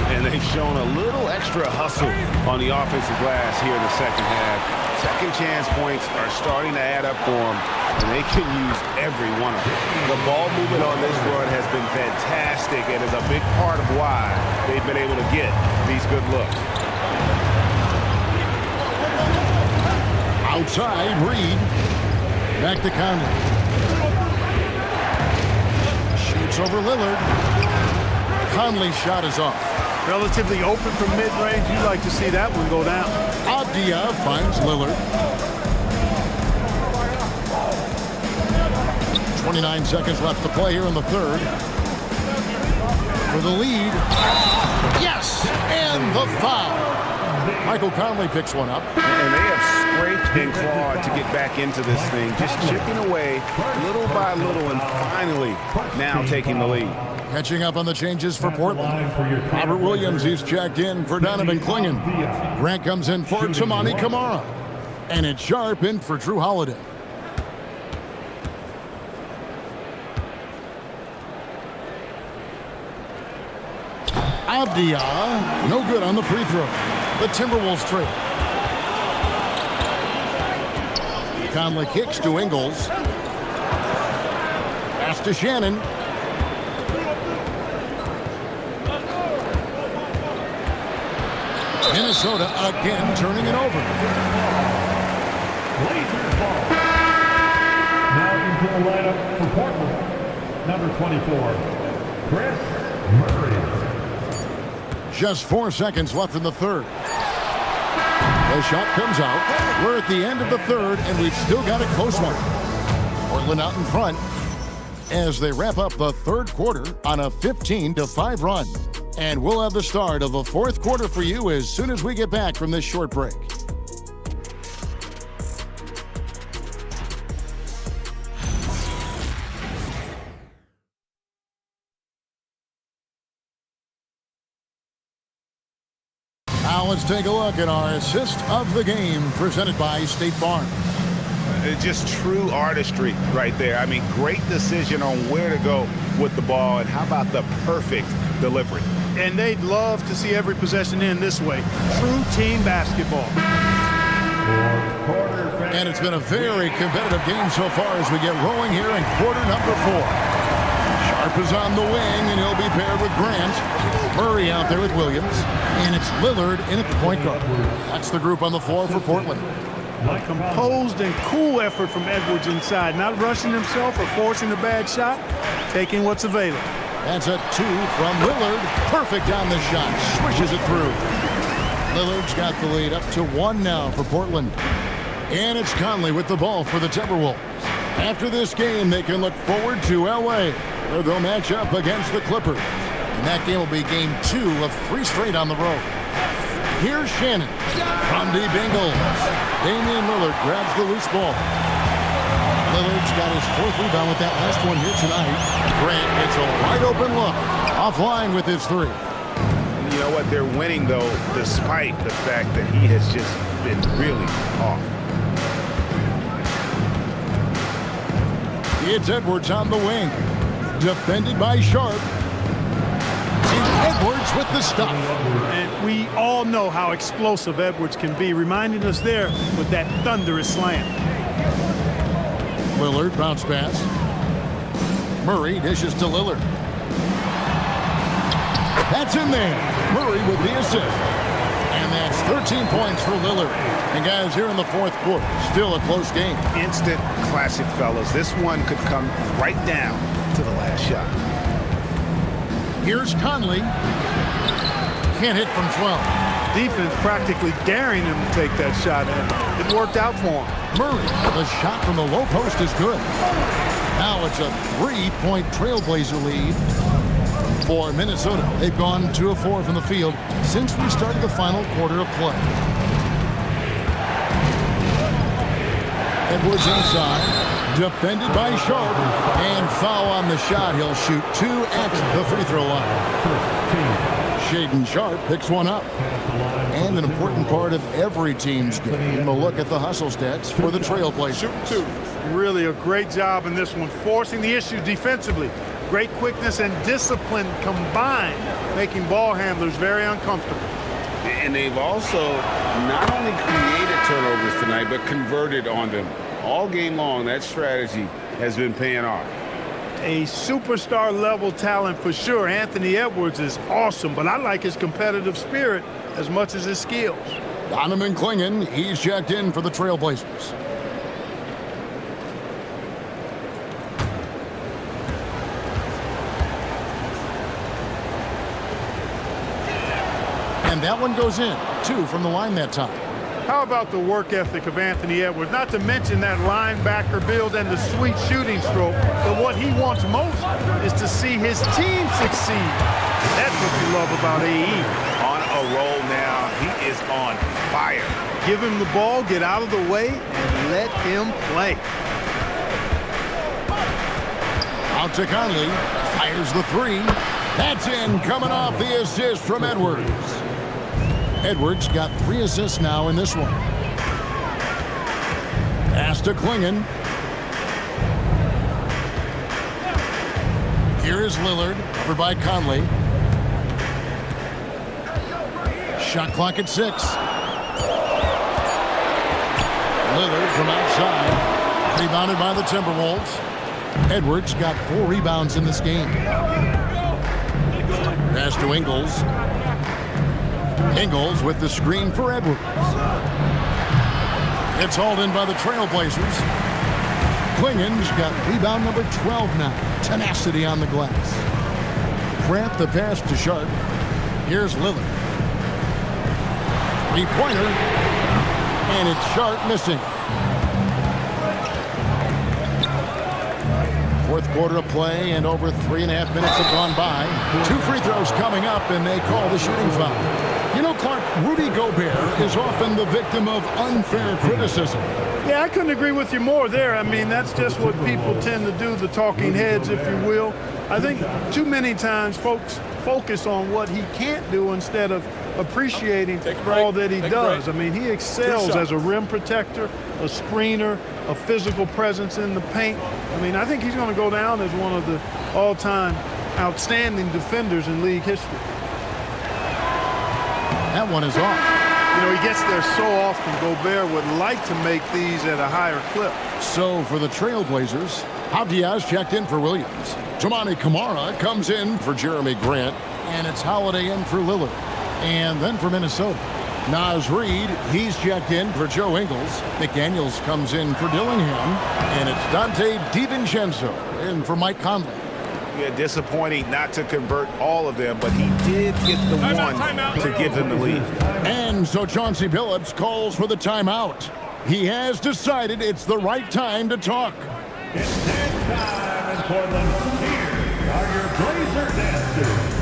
Speaker 3: And they've shown a little extra hustle on the offensive glass here in the second half. Second chance points are starting to add up for them, and they can use every one of them. The ball movement on this run has been fantastic and is a big part of why they've been able to get these good looks.
Speaker 1: Outside, Reed. Back to Conley. Shoots over Lillard. Conley's shot is off.
Speaker 2: Relatively open from mid-range. You'd like to see that one go down.
Speaker 1: Avdia finds Lillard. 29 seconds left to play here in the third. For the lead. Yes! And the foul. Michael Conley picks one up.
Speaker 3: And they have scraped and clawed to get back into this thing, just chipping away little by little and finally now taking the lead.
Speaker 1: Catching up on the changes for Portland. Robert Williams, he's checked in for Donovan Klingon. Grant comes in for Tamani Kamara. And it's Sharp in for Drew Holiday. Avdia, no good on the free throw. The Timberwolves trail. Conley kicks to Ingles. Pass to Shannon. Minnesota again turning it over.
Speaker 5: Blazers ball. Now into the lineup for Portland. Number 24, Chris Murray.
Speaker 1: Just 4 seconds left in the third. The shot comes out. We're at the end of the third, and we've still got a close one. Portland out in front. as they wrap up the third quarter on a 15-5 run. And we'll have the start of the fourth quarter for you as soon as we get back from this short break. Now let's take a look at our assist of the game presented by State Farm.
Speaker 3: Just true artistry right there. I mean, great decision on where to go with the ball, and how about the perfect delivery.
Speaker 2: And they'd love to see every possession end this way. True team basketball.
Speaker 1: And it's been a very competitive game so far as we get rolling here in quarter number 4. Sharp is on the wing, and he'll be paired with Grant. Murray out there with Williams. And it's Lillard in at the point guard. That's the group on the floor for Portland.
Speaker 2: A composed and cool effort from Edwards inside. Not rushing himself or forcing a bad shot. Taking what's available.
Speaker 1: That's a 2 from Lillard. Perfect on the shot. Swishes it through. Lillard's got the lead up to 1 now for Portland. And it's Conley with the ball for the Timberwolves. After this game, they can look forward to L.A., where they'll match up against the Clippers. And that game will be game 2 of 3 straight on the road. Here's Shannon from deep angles. Damian Lillard grabs the loose ball. Lillard's got his 4th rebound with that last one here tonight. Grant gets a wide open look. Offline with his 3.
Speaker 3: You know what? They're winning, though, despite the fact that he has just been really off.
Speaker 1: It's Edwards on the wing. Defended by Sharp. Edwards with the stuff.
Speaker 2: And we all know how explosive Edwards can be, reminding us there with that thunderous slam.
Speaker 1: Lillard bounce pass. Murray dishes to Lillard. That's in there. Murray with the assist. And that's 13 points for Lillard. And guys, here in the fourth quarter, still a close game.
Speaker 3: Instant classic, fellas. This one could come right down to the last shot.
Speaker 1: Here's Conley. Can't hit from 12.
Speaker 2: Defense practically daring him to take that shot, and it worked out for him.
Speaker 1: Murray, the shot from the low post is good. Now it's a 3-point Trailblazer lead for Minnesota. They've gone 2 of 4 from the field since we started the final quarter of play. Edwards inside, defended by Sharp, and foul on the shot. He'll shoot 2 at the free throw line. Shaedon Sharp picks one up. And an important part of every team's game, a look at the hustle stats for the Trailblazers.
Speaker 2: Shoot 2. Really a great job in this one, forcing the issue defensively. Great quickness and discipline combined, making ball handlers very uncomfortable.
Speaker 3: And they've also not only created turnovers tonight, but converted on them. All game long, that strategy has been paying off.
Speaker 2: A superstar level talent for sure. Anthony Edwards is awesome, but I like his competitive spirit as much as his skills.
Speaker 1: Donovan Clingan, he's checked in for the Trailblazers. And that one goes in. 2 from the line that time.
Speaker 2: How about the work ethic of Anthony Edwards? Not to mention that linebacker build and the sweet shooting stroke. But what he wants most is to see his team succeed. That's what you love about AE.
Speaker 3: On a roll now. He is on fire.
Speaker 2: Give him the ball, get out of the way, and let him play.
Speaker 1: Out to Conley. Fires the 3. That's in, coming off the assist from Edwards. Edwards got 3 assists now in this one. Pass to Clingan. Here is Lillard, over by Conley. Shot clock at 6. Lillard from outside. Rebounded by the Timberwolves. Edwards got 4 rebounds in this game. Pass to Ingles. Ingles with the screen for Edwards. It's hauled in by the Trailblazers. Clingan's got rebound number 12 now. Tenacity on the glass. Grant the pass to Sharp. Here's Lillard. 3-pointer. And it's Sharp missing. Fourth quarter of play, and over 3.5 minutes have gone by. 2 free throws coming up, and they call the shooting foul. You know, Clark, Rudy Gobert is often the victim of unfair criticism.
Speaker 2: Yeah, I couldn't agree with you more there. I mean, that's just what people tend to do, the talking heads, if you will. I think too many times folks focus on what he can't do instead of appreciating all that he does. I mean, he excels as a rim protector, a screener, a physical presence in the paint. I mean, I think he's going to go down as one of the all-time outstanding defenders in league history.
Speaker 1: That one is off.
Speaker 2: You know, he gets there so often. Gobert would like to make these at a higher clip.
Speaker 1: So for the Trailblazers, Diaz checked in for Williams. Jamani Kamara comes in for Jeremy Grant, and it's Holiday in for Lillard. And then for Minnesota, Naz Reid, he's checked in for Joe Ingles. McDaniels comes in for Dillingham, and it's Dante DiVincenzo in for Mike Conley.
Speaker 3: Yeah, disappointing not to convert all of them, but he did get the one to give them the lead.
Speaker 1: And so Chauncey Billups calls for the timeout. He has decided it's the right time to talk.
Speaker 5: It's time in Portland. Here are your Blazer dancers.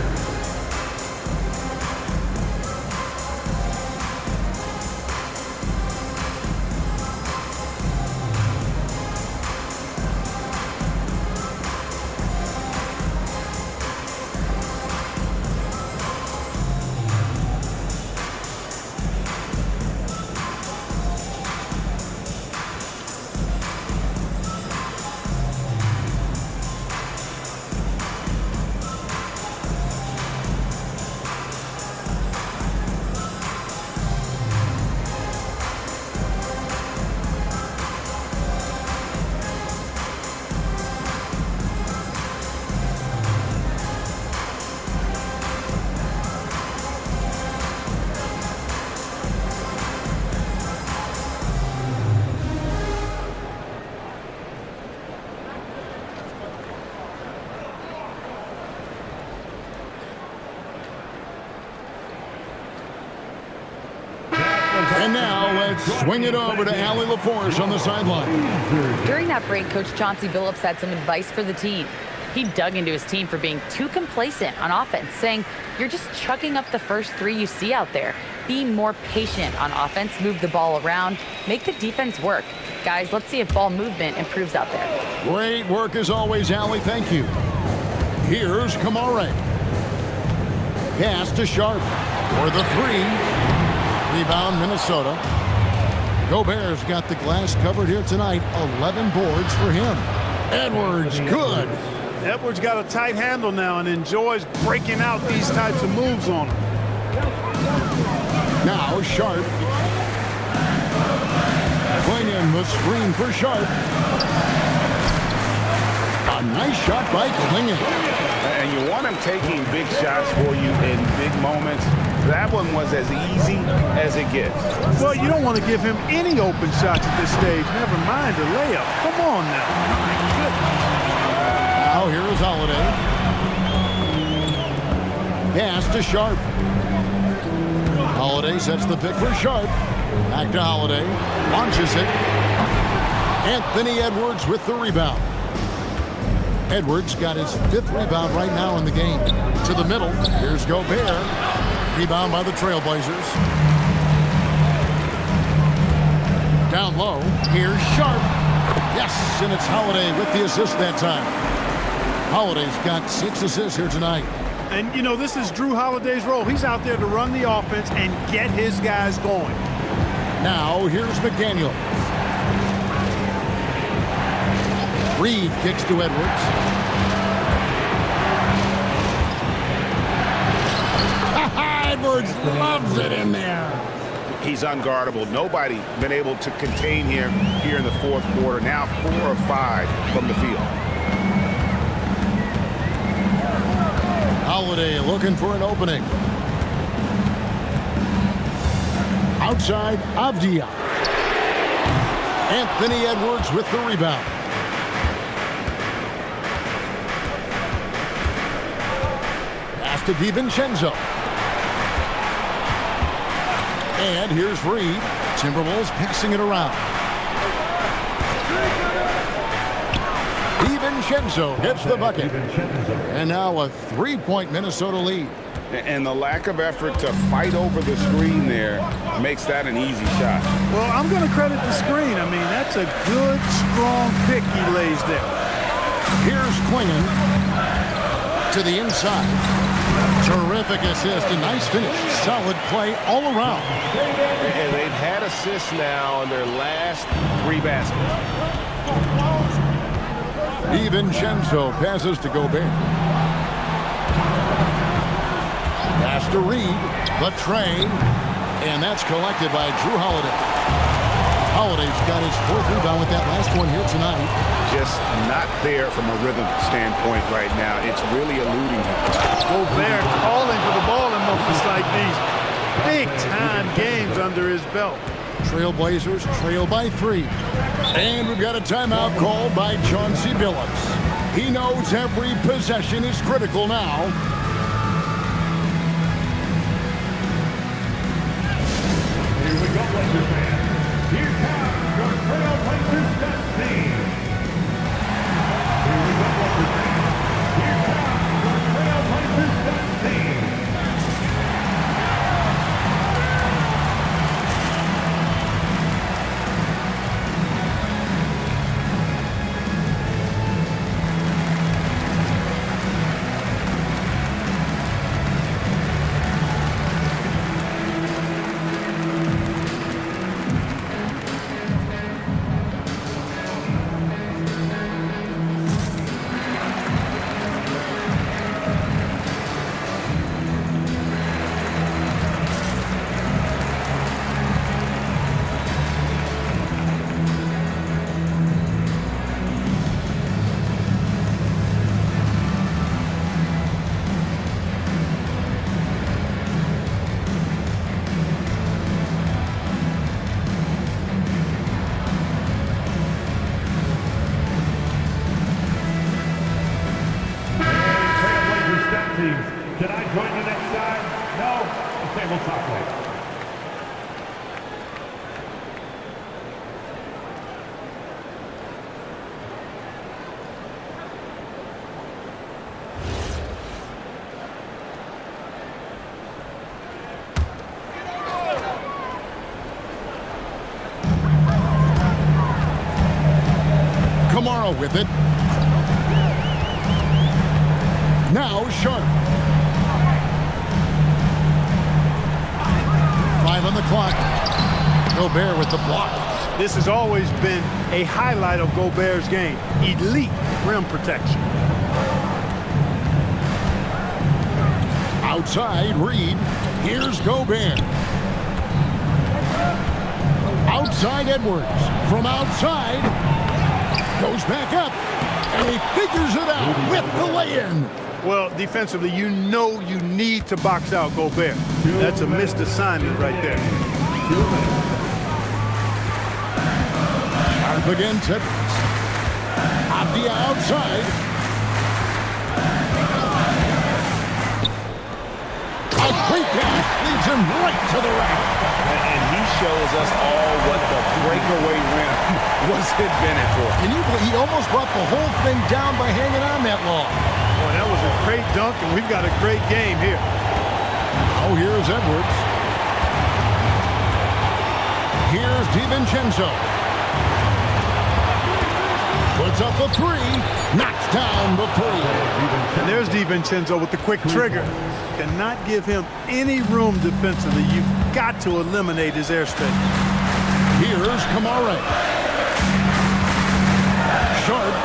Speaker 1: And now let's swing it over to Allie LaForce on the sideline.
Speaker 4: During that break, Coach Chauncey Billups had some advice for the team. He dug into his team for being too complacent on offense, saying, you're just chucking up the first 3 you see out there. Be more patient on offense, move the ball around, make the defense work. Guys, let's see if ball movement improves out there.
Speaker 1: Great work as always, Allie. Thank you. Here's Kamara. Pass to Sharp for the 3. Rebound, Minnesota. Gobert's got the glass covered here tonight. 11 boards for him. Edwards, good.
Speaker 2: Edwards got a tight handle now and enjoys breaking out these types of moves on him.
Speaker 1: Now Sharp. Clingan the screen for Sharp. A nice shot by Clingan.
Speaker 3: And you want him taking big shots for you in big moments. That one was as easy as it gets.
Speaker 2: Well, you don't want to give him any open shots at this stage. Never mind a layup. Come on now. My goodness.
Speaker 1: Now here is Holiday. Pass to Sharp. Holiday sets the pick for Sharp. Back to Holiday. Launches it. Anthony Edwards with the rebound. Edwards got his 5th rebound right now in the game. To the middle. Here's Gobert. Rebound by the Trailblazers. Down low. Here's Sharp. Yes, and it's Holiday with the assist that time. Holiday's got 6 assists here tonight.
Speaker 2: And, you know, this is Drew Holiday's role. He's out there to run the offense and get his guys going.
Speaker 1: Now, here's McDaniel. Reid kicks to Edwards. Edwards loves it in there.
Speaker 3: He's unguardable. Nobody been able to contain him here in the 4th quarter. Now 4 of 5 from the field.
Speaker 1: Holiday looking for an opening. Outside, Avdia. Anthony Edwards with the rebound. Pass to DiVincenzo. And here's Reid. Timberwolves passing it around. DiVincenzo gets the bucket. And now a 3-point Minnesota lead.
Speaker 3: And the lack of effort to fight over the screen there makes that an easy shot.
Speaker 2: Well, I'm going to credit the screen. I mean, that's a good, strong pick he lays there.
Speaker 1: Here's Klingon to the inside. Terrific assist, a nice finish. Solid play all around.
Speaker 9: And they've had assists now on their last 3 baskets.
Speaker 1: DiVincenzo passes to Gobert. Pass to Reed, the tray, and that's collected by Drew Holiday. Holiday's got his 4th rebound with that last one here tonight.
Speaker 3: Just not there from a rhythm standpoint right now. It's really eluding him.
Speaker 2: Gobert calling for the ball in moments like these. Big-time games under his belt.
Speaker 1: Trailblazers trail by 3. And we've got a timeout called by Chauncey Billups. He knows every possession is critical now.
Speaker 5: Here we go, Blazers fans. Here comes your Trailblazers stats team. Here we go, Blazers fans. Here comes your Trailblazers stats team. Can I join you next time? No? Okay, we'll talk later.
Speaker 1: Kamara with it. Now Sharp. 5 on the clock. Gobert with the block.
Speaker 2: This has always been a highlight of Gobert's game. Elite rim protection.
Speaker 1: Outside, Reed. Here's Gobert. Outside, Edwards. From outside. Goes back up. And he figures it out with the lay-in.
Speaker 2: Well, defensively, you know you need to box out Gobert. That's a missed assignment right there.
Speaker 1: Sharp against Edwards. Off the outside. A great pass leads him right to the rack.
Speaker 3: And he shows us all what the breakaway rim was invented for.
Speaker 1: Can you believe he almost brought the whole thing down by hanging on that long?
Speaker 2: Boy, that was a great dunk, and we've got a great game here.
Speaker 1: Oh, here's Edwards. Here's DiVincenzo. Puts up the 3. Knocks down the 3.
Speaker 2: And there's DiVincenzo with the quick trigger. Cannot give him any room defensively. You've got to eliminate his airspace.
Speaker 1: Here's Kamara. Sharp.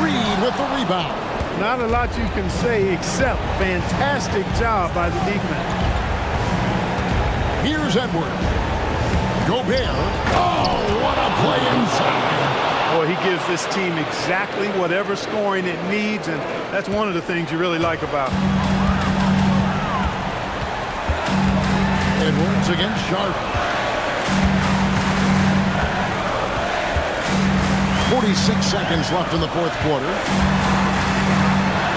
Speaker 1: Reed with the rebound.
Speaker 2: Not a lot you can say except fantastic job by the defense.
Speaker 1: Here's Edwards. Gobert. Oh, what a play inside.
Speaker 2: Boy, he gives this team exactly whatever scoring it needs, and that's one of the things you really like about him.
Speaker 1: Edwards against Sharp. 46 seconds left in the 4th quarter.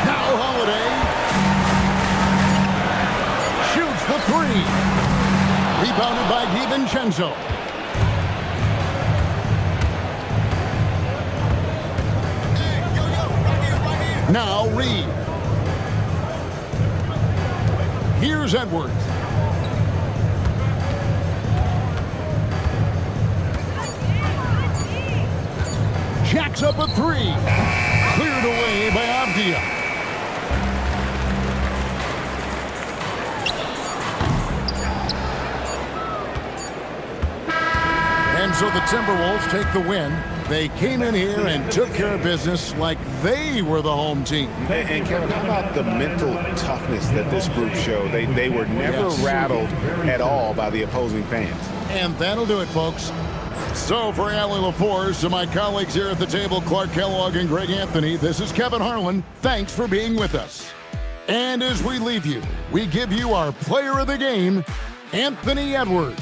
Speaker 1: Now Holiday. Shoots the 3. Rebounded by DiVincenzo. Now Reed. Here's Edwards. Jacks up a three. Cleared away by Avdia. And so the Timberwolves take the win. They came in here and took care of business like they were the home team.
Speaker 3: And Kevin, how about the mental toughness that this group showed? They were never rattled at all by the opposing fans.
Speaker 1: And that'll do it, folks. So for Allie LaForce and my colleagues here at the table, Clark Kellogg and Greg Anthony, this is Kevin Harlan. Thanks for being with us. And as we leave you, we give you our player of the game, Anthony Edwards.